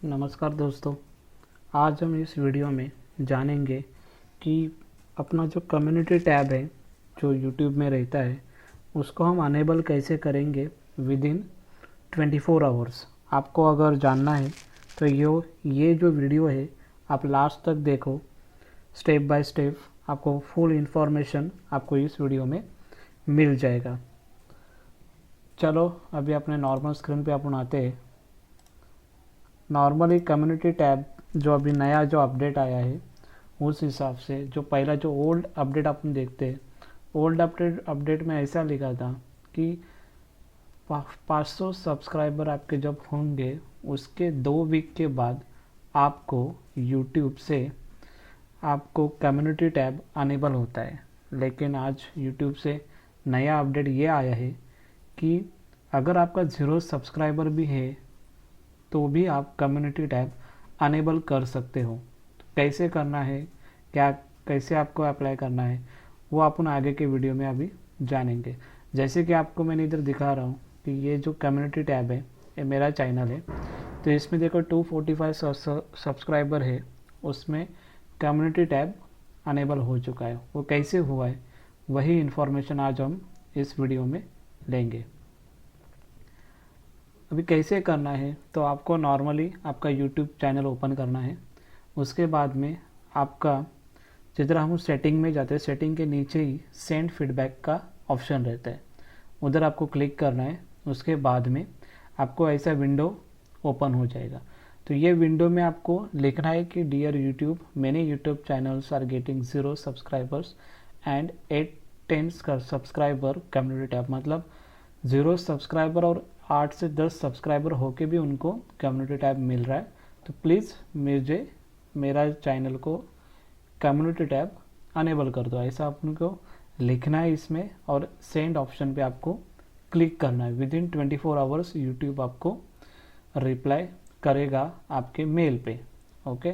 नमस्कार दोस्तों। आज हम इस वीडियो में जानेंगे कि अपना जो कम्युनिटी टैब है जो यूट्यूब में रहता है उसको हम अनेबल कैसे करेंगे विद इन 24 आवर्स। आपको अगर जानना है तो ये जो वीडियो है आप लास्ट तक देखो। स्टेप बाय स्टेप आपको फुल इंफॉर्मेशन आपको इस वीडियो में मिल जाएगा। चलो अभी अपने नॉर्मल स्क्रीन पे अपन आते हैं। नॉर्मली कम्युनिटी टैब जो अभी नया जो अपडेट आया है उस हिसाब से जो पहला जो ओल्ड अपडेट अपन देखते हैं, ओल्ड अपडेट में ऐसा लिखा था कि 500 सब्सक्राइबर आपके जब होंगे उसके 2 वीक के बाद आपको यूट्यूब से आपको कम्युनिटी टैब अनेबल होता है। लेकिन आज यूट्यूब से नया अपडेट ये आया है कि अगर आपका 0 सब्सक्राइबर भी है तो भी आप कम्युनिटी टैब अनेबल कर सकते हो। तो कैसे करना है, क्या कैसे आपको अप्लाई करना है, वो अपन आगे के वीडियो में अभी जानेंगे। जैसे कि आपको मैंने इधर दिखा रहा हूँ कि ये जो कम्युनिटी टैब है ये मेरा चैनल है। तो इसमें देखो 245 सब्सक्राइबर है, उसमें कम्युनिटी टैब अनेबल हो चुका है। वो कैसे हुआ है वही इन्फॉर्मेशन आज हम इस वीडियो में लेंगे। अभी कैसे करना है तो आपको नॉर्मली आपका यूट्यूब चैनल ओपन करना है। उसके बाद में आपका जिधर हम सेटिंग में जाते हैं, सेटिंग के नीचे ही सेंड फीडबैक का ऑप्शन रहता है, उधर आपको क्लिक करना है। उसके बाद में आपको ऐसा विंडो ओपन हो जाएगा। तो ये विंडो में आपको लिखना है कि dear YouTube, many YouTube channels are getting 0 subscribers and 8-10 subscriber community tab. मतलब 0 सब्सक्राइबर और 8 से 10 सब्सक्राइबर होके भी उनको कम्युनिटी टैब मिल रहा है। तो प्लीज़ मेरा चैनल को कम्युनिटी टैब अनेबल कर दो, ऐसा आपको लिखना है इसमें। और सेंड ऑप्शन पे आपको क्लिक करना है। विद इन 24 आवर्स यूट्यूब आपको रिप्लाई करेगा आपके मेल पे। Okay,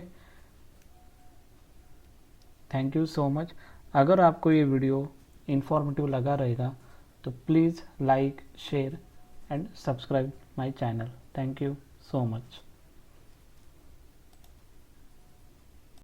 thank you so much. अगर आपको ये वीडियो इन्फॉर्मेटिव लगा रहेगा तो please like, share and subscribe my channel. Thank you so much.